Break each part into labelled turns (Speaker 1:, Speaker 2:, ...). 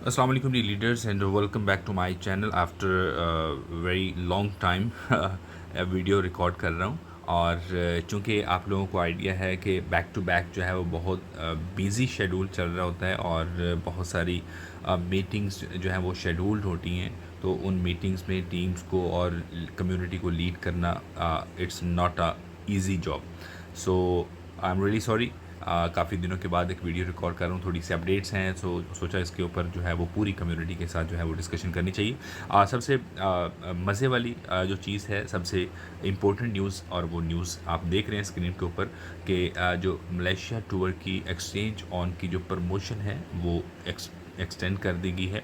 Speaker 1: Assalamu alaikum dear leaders and welcome back to my channel after a very long time video record कर रहा हूँ और चूँकि आप लोगों को आइडिया है कि बैक टू बैक जो है वो बहुत बिज़ी शेड्यूल चल रहा होता है और बहुत सारी मीटिंग्स जो हैं वो शेड्यूल्ड होती हैं, तो उन मीटिंग्स में टीम्स को और कम्युनिटी को लीड करना it's not a easy job. So I am really sorry. काफ़ी दिनों के बाद एक वीडियो रिकॉर्ड कर रहा हूँ, थोड़ी सी अपडेट्स हैं, सोचा इसके ऊपर जो है वो पूरी कम्युनिटी के साथ जो है वो डिस्कशन करनी चाहिए। सबसे मज़े वाली जो चीज़ है, सबसे इम्पोर्टेंट न्यूज़, और वो न्यूज़ आप देख रहे हैं स्क्रीन के ऊपर कि जो मलेशिया टूर की एक्सचेंज ऑन की जो प्रमोशन है वो एक्सटेंड कर दी गई है।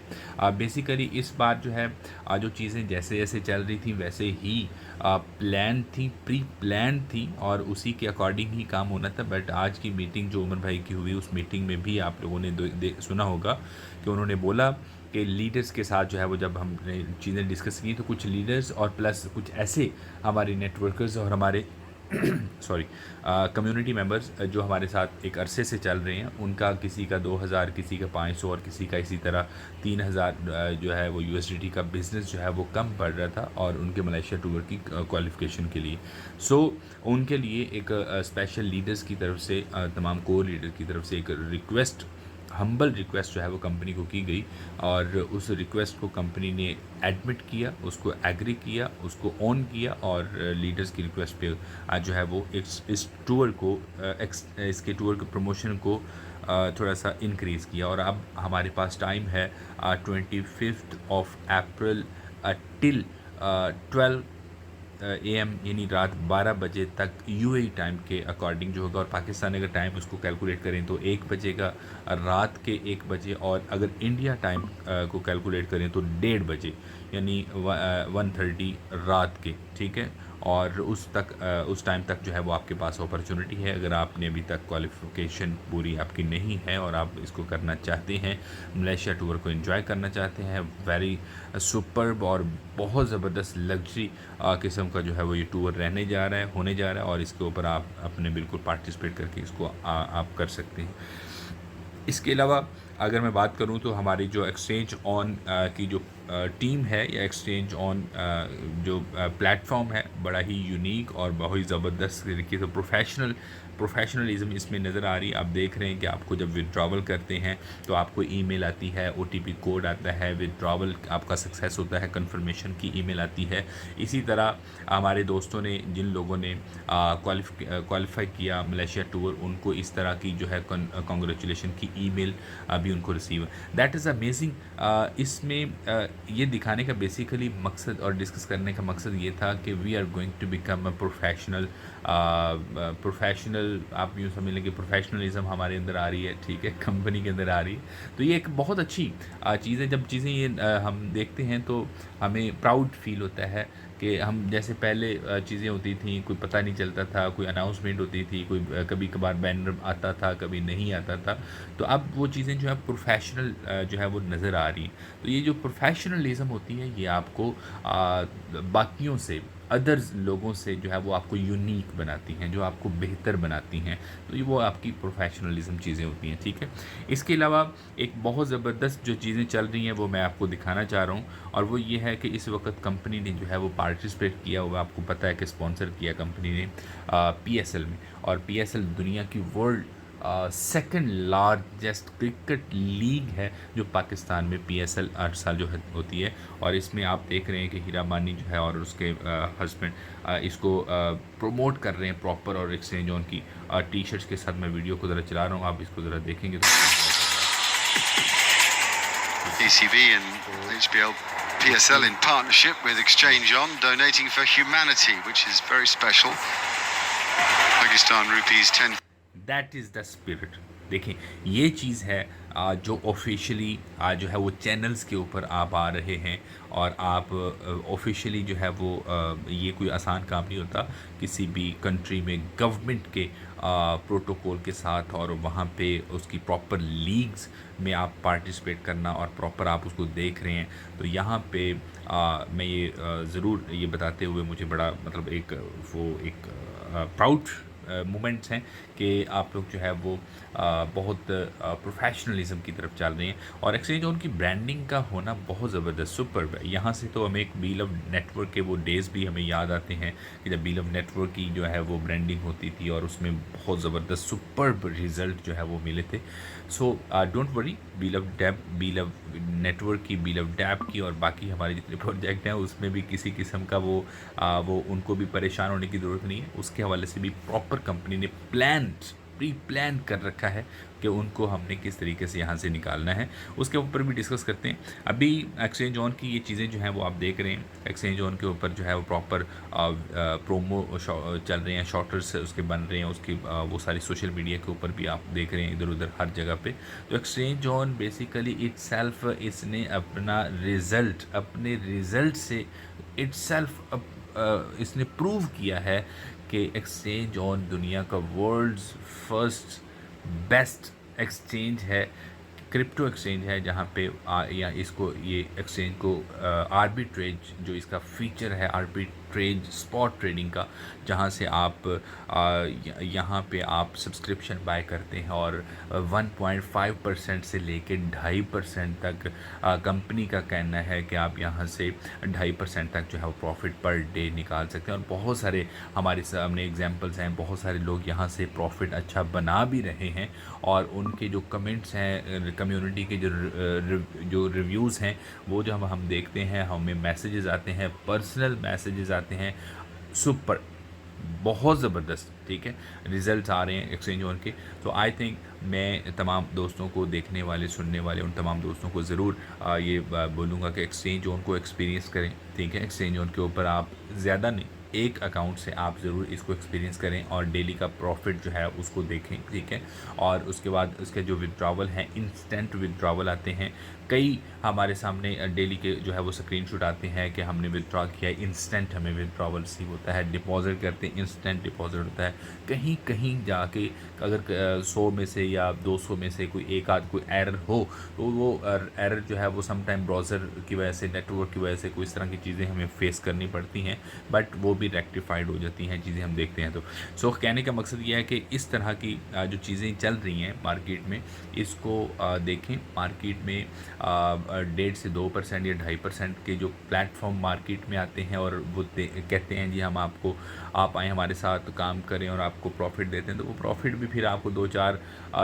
Speaker 1: बेसिकली इस बार जो है जो चीज़ें जैसे जैसे चल रही थी वैसे ही प्लान थी, प्री प्लान थी और उसी के अकॉर्डिंग ही काम होना था। बट आज की मीटिंग जो उमर भाई की हुई, उस मीटिंग में भी आप लोगों ने सुना होगा कि उन्होंने बोला कि लीडर्स के साथ जो है वो जब हमने चीज़ें डिस्कस की तो कुछ लीडर्स और प्लस कुछ ऐसे हमारे नेटवर्कर्स और हमारे सॉरी कम्युनिटी मेंबर्स जो हमारे साथ एक अरसे से चल रहे हैं, उनका किसी का 2000, किसी का 500 और किसी का इसी तरह 3000 जो है वो यूएसडीटी का बिज़नेस जो है वो कम पड़ रहा था और उनके मलेशिया टूर की क्वालिफ़िकेशन के लिए। सो उनके लिए एक स्पेशल लीडर्स की तरफ से तमाम कोर लीडर की तरफ से एक रिक्वेस्ट, हम्बल रिक्वेस्ट जो है वो कंपनी को की गई और उस रिक्वेस्ट को कंपनी ने एडमिट किया, उसको एग्री किया, उसको ऑन किया और लीडर्स की रिक्वेस्ट पे आज जो है वो इस टूर को इसके टूर के प्रमोशन को थोड़ा सा इंक्रीज़ किया और अब हमारे पास टाइम है 25 अप्रैल टिल 12 AM यानी रात 12 बजे तक यूएई टाइम के अकॉर्डिंग जो होगा, और पाकिस्तान अगर टाइम उसको कैलकुलेट करें तो 1 बजे का, रात के 1 बजे, और अगर इंडिया टाइम को कैलकुलेट करें तो 1:30 बजे यानी 1:30 रात के, ठीक है। और उस टाइम तक जो है वो आपके पास अपॉर्चुनिटी है। अगर आपने अभी तक क्वालिफ़िकेशन पूरी आपकी नहीं है और आप इसको करना चाहते हैं, मलेशिया टूर को एंजॉय करना चाहते हैं, वेरी सुपर्ब और बहुत ज़बरदस्त लग्जरी किस्म का जो है वो ये टूर रहने जा रहा है, होने जा रहा है और इसके ऊपर आप अपने बिल्कुल पार्टिसिपेट करके इसको आप कर सकते हैं। इसके अलावा अगर मैं बात करूं तो हमारी जो एक्सचेंज ऑन की जो टीम है या एक्सचेंज ऑन जो प्लेटफॉर्म है, बड़ा ही यूनिक और बहुत ही ज़बरदस्त तरीके से प्रोफेशनलिज्म इसमें नज़र आ रही है। आप देख रहे हैं कि आपको जब विड्रॉवल करते हैं तो आपको ईमेल आती है, ओटीपी कोड आता है, विड्रॉवल आपका सक्सेस होता है, कंफर्मेशन की ईमेल आती है। इसी तरह हमारे दोस्तों ने, जिन लोगों ने क्वालिफाई किया मलेशिया टूर, उनको इस तरह की जो है कॉन्ग्रेचुलेशन की ईमेल अभी उनको रिसीव। That is amazing. इसमें ये दिखाने का बेसिकली मकसद और डिस्कस करने का मकसद ये था कि we are going to become a professional, आप यूँ समझ लें कि प्रोफेशनलिज्म हमारे अंदर आ रही है, ठीक है, कंपनी के अंदर आ रही है। तो ये एक बहुत अच्छी चीज़ है। जब चीज़ें ये हम देखते हैं तो हमें प्राउड फील होता है कि हम, जैसे पहले चीज़ें होती थी, कोई पता नहीं चलता था, कोई अनाउंसमेंट होती थी, कोई कभी कभार बैनर आता था, कभी नहीं आता था, तो अब वो चीज़ें जो है प्रोफेशनल जो है वो नज़र आ रही हैं। तो ये जो प्रोफेशनलिज्म होती है ये आपको बाकियों से, अदर्स लोगों से जो है वो आपको यूनिक बनाती हैं, जो आपको बेहतर बनाती हैं। तो ये वो आपकी प्रोफेशनलिज्म चीज़ें होती हैं, ठीक है। इसके अलावा एक बहुत ज़बरदस्त जो चीज़ें चल रही हैं वो मैं आपको दिखाना चाह रहा हूँ, और वो ये है कि इस वक्त कंपनी ने जो है वो पार्टिसिपेट किया हुआ, आपको पता है कि स्पॉन्सर किया कंपनी ने PSL में, और PSL दुनिया की world second largest cricket league है जो पाकिस्तान में PSL हर साल जो है होती है। और इसमें आप देख रहे हैं कि हीरा मानी जो है और उसके हस्बैंड इसको प्रमोट कर रहे हैं प्रॉपर, और एक्सचेंज ऑन की टी शर्ट्स के साथ। मैं वीडियो को ज़रा चला रहा हूँ, आप इसको ज़रा देखेंगे तो
Speaker 2: ECB and HBL PSL in partnership with Exchange On, donating for humanity, which is very special. Pakistan rupees 10.
Speaker 1: That is the spirit. देखें, ये चीज़ है जो ऑफिशियली जो है वो चैनल्स के ऊपर आप आ रहे हैं, और आप ऑफिशियली जो है वो ये कोई आसान काम नहीं होता किसी भी कंट्री में गवर्नमेंट के प्रोटोकॉल के साथ, और वहाँ पे उसकी प्रॉपर लीग्स में आप पार्टिसिपेट करना और प्रॉपर आप उसको देख रहे हैं। तो यहाँ पे मैं ये ज़रूर ये बताते हुए मुझे बड़ा मतलब एक प्राउड मोमेंट्स हैं कि आप लोग जो है वो बहुत प्रोफेशनलिज्म की तरफ चल रहे हैं। और एक्सचेंज ऑन की ब्रांडिंग का होना बहुत ज़बरदस्त सुपर है। यहाँ से तो हमें एक बी लव नेटवर्क के वो डेज़ भी हमें याद आते हैं कि जब बी लव नेटवर्क की जो है वो ब्रांडिंग होती थी और उसमें बहुत ज़बरदस्त सुपर रिज़ल्ट जो है वो मिले थे। So don't worry, B love network की, बी लव डैब की और बाकी हमारे जितने प्रोजेक्ट हैं उसमें भी किसी किस्म का वो उनको भी परेशान होने की ज़रूरत नहीं है। उसके हवाले से भी प्रॉपर कंपनी ने प्री प्लान कर रखा है कि उनको हमने किस तरीके से यहाँ से निकालना है। उसके ऊपर भी डिस्कस करते हैं। अभी एक्सचेंज ऑन की ये चीज़ें जो हैं वो आप देख रहे हैं, एक्सचेंज ऑन के ऊपर जो है वो प्रॉपर प्रोमो चल रहे हैं, शॉर्टर्स उसके बन रहे हैं, उसकी वो सारी सोशल मीडिया के ऊपर भी आप देख रहे हैं इधर उधर हर जगह पे। तो एक्सचेंज ऑन बेसिकली इटसेल्फ इसने अपने रिज़ल्ट से इटसेल्फ इसने प्रूव किया है कि एक्सचेंज ऑन दुनिया का वर्ल्ड्स फर्स्ट बेस्ट एक्सचेंज है, क्रिप्टो एक्सचेंज है, जहाँ पे या इसको ये एक्सचेंज को आर्बिट्रेज जो इसका फीचर है, आर्बिट्रेज स्पॉट ट्रेडिंग का, जहाँ से आप यहाँ पे आप सब्सक्रिप्शन बाय करते हैं और 1.5% से लेके 2.5% तक कंपनी का कहना है कि आप यहाँ से 2.5% तक जो है वो प्रॉफिट पर डे निकाल सकते हैं। और बहुत सारे हमारे सामने एग्जांपल्स हैं, बहुत सारे लोग यहाँ से प्रॉफिट अच्छा बना भी रहे हैं और उनके जो कमेंट्स हैं, कम्युनिटी के जो रिव्यूज़ हैं, वो जब हम देखते हैं, हमें मैसेजेस आते हैं, पर्सनल मैसेजेस आते हैं, सुपर बहुत ज़बरदस्त, ठीक है, रिज़ल्ट्स आ रहे हैं एक्सचेंज ऑन के। तो आई थिंक मैं तमाम दोस्तों को, देखने वाले सुनने वाले उन तमाम दोस्तों को ज़रूर ये बोलूँगा कि एक्सचेंज ऑन को एक्सपीरियंस करें, ठीक है। एक्सचेंज ऑन के ऊपर आप ज़्यादा नहीं, एक अकाउंट से आप ज़रूर इसको एक्सपीरियंस करें और डेली का प्रॉफिट जो है उसको देखें, ठीक है। और उसके बाद उसके जो विड्रॉवल हैं, इंस्टेंट विड्रॉवल आते हैं, कई हमारे सामने डेली के जो है वो स्क्रीनशॉट आते हैं कि हमने विड्रॉ किया, इंस्टेंट हमें विड्रॉवल रिसीव होता है, डिपॉजिट करते हैं इंस्टेंट डिपॉजिट होता है। कहीं कहीं जाके अगर 100 में से या 200 में से कोई एक आध कोई एरर हो तो वो एरर जो है वो समटाइम ब्राउज़र की वजह से, नेटवर्क की वजह से कोई इस तरह की चीज़ें हमें फेस करनी पड़ती हैं, बट वो भी रेक्टिफाइड हो जाती हैं चीज़ें, हम देखते हैं। तो सो कहने का मकसद ये है कि इस तरह की जो चीज़ें चल रही हैं मार्केट में, इसको देखें। मार्केट में 1.5 से 2% या 2.5% के जो प्लेटफॉर्म मार्केट में आते हैं और वो कहते हैं जी हम आप आएँ हमारे साथ काम करें और आपको प्रॉफिट देते हैं, तो वो प्रॉफिट भी फिर आपको 2-4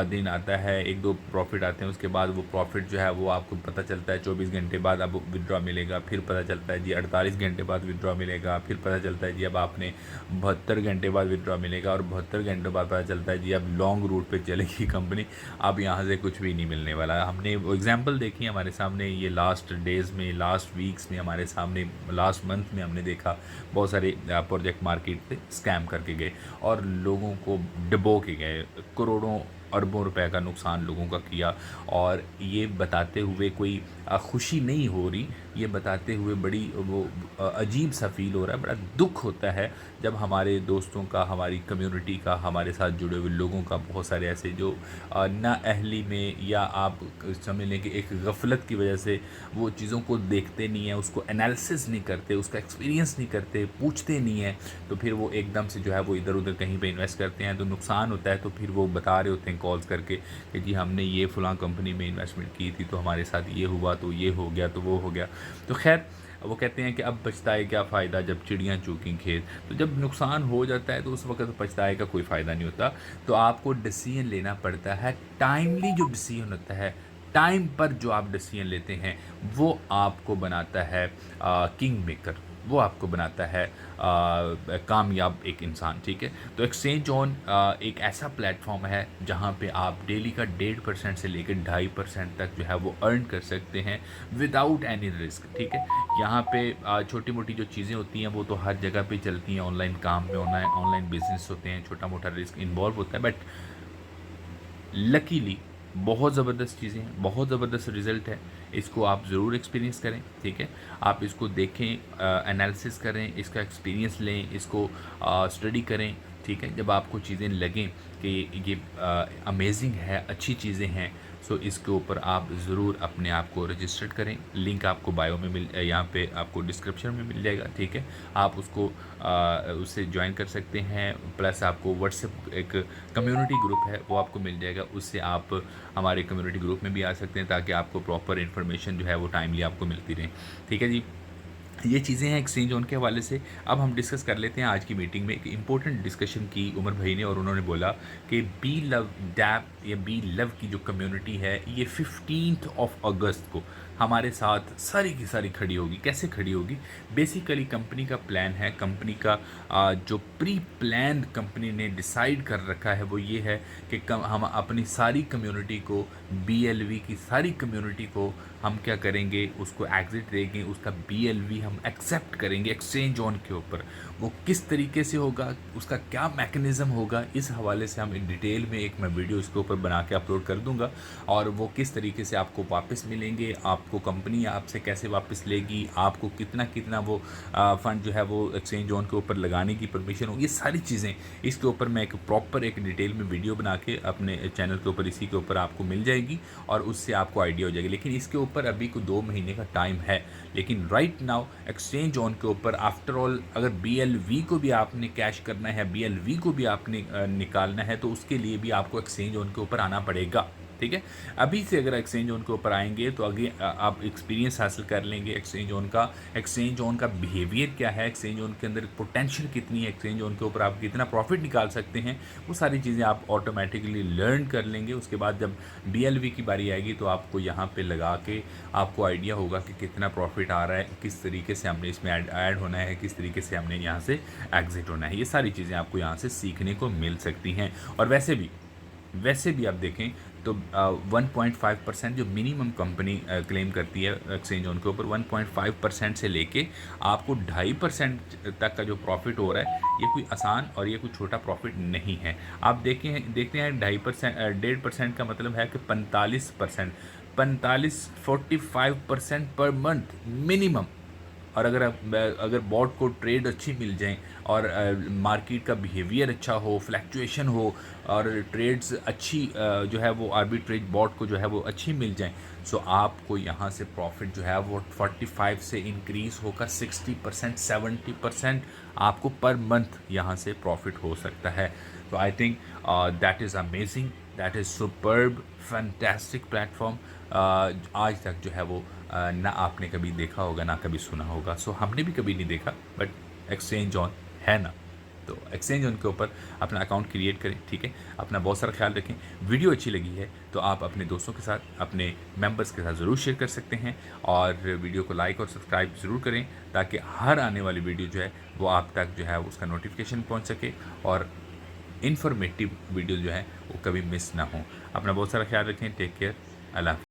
Speaker 1: दिन आता है, 1-2 प्रॉफिट आते हैं, उसके बाद वो प्रॉफिट जो है वो आपको पता चलता है 24 घंटे बाद अब विड्रॉ मिलेगा, फिर पता चलता है जी 48 घंटे बाद विड्रॉ मिलेगा, फिर पता चलता है जी अब आपने 72 घंटे बाद विड्रॉ मिलेगा और 72 घंटे बाद पता चलता है जी अब लॉन्ग रूट पे चलेगी कंपनी, अब यहाँ से कुछ भी नहीं मिलने वाला। हमने वो एग्जांपल देखी हमारे सामने, ये लास्ट डेज़ में, लास्ट वीक्स में हमारे सामने, लास्ट मंथ में हमने देखा बहुत सारे प्रोजेक्ट मार्केट पे स्कैम करके गए और लोगों को डुबो के गए, करोड़ों अरबों रुपए का नुकसान लोगों का किया। और ये बताते हुए कोई खुशी नहीं हो रही, ये बताते हुए बड़ी वो अजीब सा फील हो रहा है, बड़ा दुख होता है जब हमारे दोस्तों का, हमारी कम्युनिटी का, हमारे साथ जुड़े हुए लोगों का, बहुत सारे ऐसे जो नाअहली में या आप समझ लें कि एक गफलत की वजह से वो चीज़ों को देखते नहीं हैं, उसको एनालिसिस नहीं करते, उसका एक्सपीरियंस नहीं करते, पूछते नहीं हैं, तो फिर वो एकदम से जो है वो इधर उधर कहीं पे इन्वेस्ट करते हैं तो नुकसान होता है। तो फिर वो बता रहे होते हैं कॉल्स करके कि जी हमने ये फ़लाँ कंपनी में इन्वेस्टमेंट की थी तो हमारे साथ ये हुआ, तो ये हो गया, तो वो हो गया। तो खैर वो कहते हैं कि अब पछताए क्या फ़ायदा जब चिड़ियाँ चूकीं खेत। तो जब नुकसान हो जाता है तो उस वक्त पछताए का कोई फ़ायदा नहीं होता। तो आपको डिसीजन लेना पड़ता है, टाइमली जो डिसीजन होता है, टाइम पर जो आप डिसीजन लेते हैं, वो आपको बनाता है किंग मेकर, वो आपको बनाता है कामयाब एक इंसान, ठीक है। तो एक्सचेंज ऑन एक ऐसा प्लेटफॉर्म है जहाँ पे आप डेली का 1.5% से लेकर 2.5% तक जो है वो अर्न कर सकते हैं विदाउट एनी रिस्क, ठीक है। यहाँ पे छोटी मोटी जो चीज़ें होती हैं वो तो हर जगह पे चलती हैं, ऑनलाइन काम में, ऑनलाइन बिजनेस होते हैं, छोटा मोटा रिस्क इन्वॉल्व होता है, बट लकीली बहुत ज़बरदस्त चीज़ें हैं, बहुत ज़बरदस्त रिज़ल्ट है। इसको आप ज़रूर एक्सपीरियंस करें, ठीक है। आप इसको देखें, एनालिसिस करें, इसका एक्सपीरियंस लें, इसको स्टडी करें, ठीक है। जब आपको चीज़ें लगें कि ये अमेजिंग है, अच्छी चीज़ें हैं, सो इसके ऊपर आप ज़रूर अपने आप को रजिस्टर्ड करें। लिंक आपको बायो में यहाँ पे आपको डिस्क्रिप्शन में मिल जाएगा, ठीक है। आप उसको उससे ज्वाइन कर सकते हैं। प्लस आपको व्हाट्सएप एक कम्युनिटी ग्रुप है वो आपको मिल जाएगा, उससे आप हमारे कम्युनिटी ग्रुप में भी आ सकते हैं ताकि आपको प्रॉपर इन्फॉर्मेशन जो है वो टाइमली आपको मिलती रहे, ठीक है जी। ये चीज़ें हैं एक्सचेंज ऑन के हवाले से। अब हम डिस्कस कर लेते हैं आज की मीटिंग में एक इम्पोर्टेंट डिस्कशन की उमर भाई ने, और उन्होंने बोला कि बी लव डैप या बी लव की जो कम्युनिटी है ये 15 अगस्त को हमारे साथ सारी की सारी खड़ी होगी। कैसे खड़ी होगी? बेसिकली कंपनी का प्लान है, कंपनी का जो प्री प्लान कंपनी ने डिसाइड कर रखा है वो ये है कि हम अपनी सारी कम्युनिटी को, BLV की सारी कम्युनिटी को हम क्या करेंगे, उसको एग्ज़िट देंगे, उसका BLV हम एक्सेप्ट करेंगे एक्सचेंज ऑन के ऊपर। वो किस तरीके से होगा, उसका क्या मैकेनिज़्म होगा, इस हवाले से हम इन डिटेल में एक मैं वीडियो इसके ऊपर बना के अपलोड कर दूंगा। और वो किस तरीके से आपको वापस मिलेंगे, आपको कंपनी आपसे कैसे वापस लेगी, आपको कितना कितना वो फ़ंड जो है वो एक्सचेंज ऑन के ऊपर लगाने की परमिशन होगी, ये सारी चीज़ें इसके ऊपर मैं एक प्रॉपर एक डिटेल में वीडियो बना के अपने चैनल के ऊपर इसी के ऊपर आपको मिल जाएगी और उससे आपको आइडिया हो जाएगी। लेकिन इसके ऊपर अभी को 2 महीने का टाइम है। लेकिन राइट नाउ एक्सचेंज ऑन के ऊपर आफ्टर ऑल अगर BLV को भी आपने कैश करना है, BLV को भी आपने निकालना है, तो उसके लिए भी आपको एक्सचेंज ऑन के ऊपर आना पड़ेगा, ठीक है। अभी से अगर एक्सचेंज ऑन के ऊपर आएंगे तो आगे आप एक्सपीरियंस हासिल कर लेंगे एक्सचेंज ऑन का बिहेवियर क्या है, एक्सचेंज ऑन के अंदर पोटेंशियल कितनी है, एक्सचेंज ऑन के ऊपर आप कितना प्रॉफिट निकाल सकते हैं, वो सारी चीज़ें आप ऑटोमेटिकली लर्न कर लेंगे। उसके बाद जब BLV की बारी आएगी तो आपको यहाँ पे लगा के आपको आइडिया होगा कि कितना प्रॉफिट आ रहा है, किस तरीके से हमने इसमें ऐड होना है, किस तरीके से हमने यहाँ से एग्जिट होना है। ये सारी चीज़ें आपको यहाँ से सीखने को मिल सकती हैं। और वैसे भी आप देखें तो 1.5% जो मिनिमम कंपनी क्लेम करती है एक्सचेंज ऑन के ऊपर, 1.5% से लेके आपको 2.5% तक का जो प्रॉफिट हो रहा है, ये कोई आसान और ये कोई छोटा प्रॉफिट नहीं है। आप देखते हैं 1.5% का मतलब है कि 45% पर मंथ मिनिमम। और अगर बॉट को ट्रेड अच्छी मिल जाए और मार्केट का बिहेवियर अच्छा हो, फ्लैक्चुएशन हो और ट्रेड्स अच्छी जो है वो आर्बिट्रेज बॉट को जो है वो अच्छी मिल जाए, सो आपको यहाँ से प्रॉफिट जो है वो 45 से इंक्रीज़ होकर 60% 70% आपको पर मंथ यहाँ से प्रॉफिट हो सकता है। तो I think that is amazing, that is superb, fantastic platform. आज तक जो है वो ना आपने कभी देखा होगा ना कभी सुना होगा। सो हमने भी कभी नहीं देखा, बट एक्सचेंज ऑन है ना, तो एक्सचेंज ऑन के ऊपर अपना अकाउंट क्रिएट करें, ठीक है। अपना बहुत सारा ख्याल रखें। वीडियो अच्छी लगी है तो आप अपने दोस्तों के साथ, अपने मेंबर्स के साथ ज़रूर शेयर कर सकते हैं और वीडियो को लाइक और सब्सक्राइब ज़रूर करें ताकि हर आने वाली वीडियो जो है वो आप तक जो है उसका नोटिफिकेशन पहुँच सके और इन्फॉर्मेटिव वीडियो जो है वो कभी मिस ना हो। अपना बहुत सारा ख्याल रखें। Take care. अल्लाह।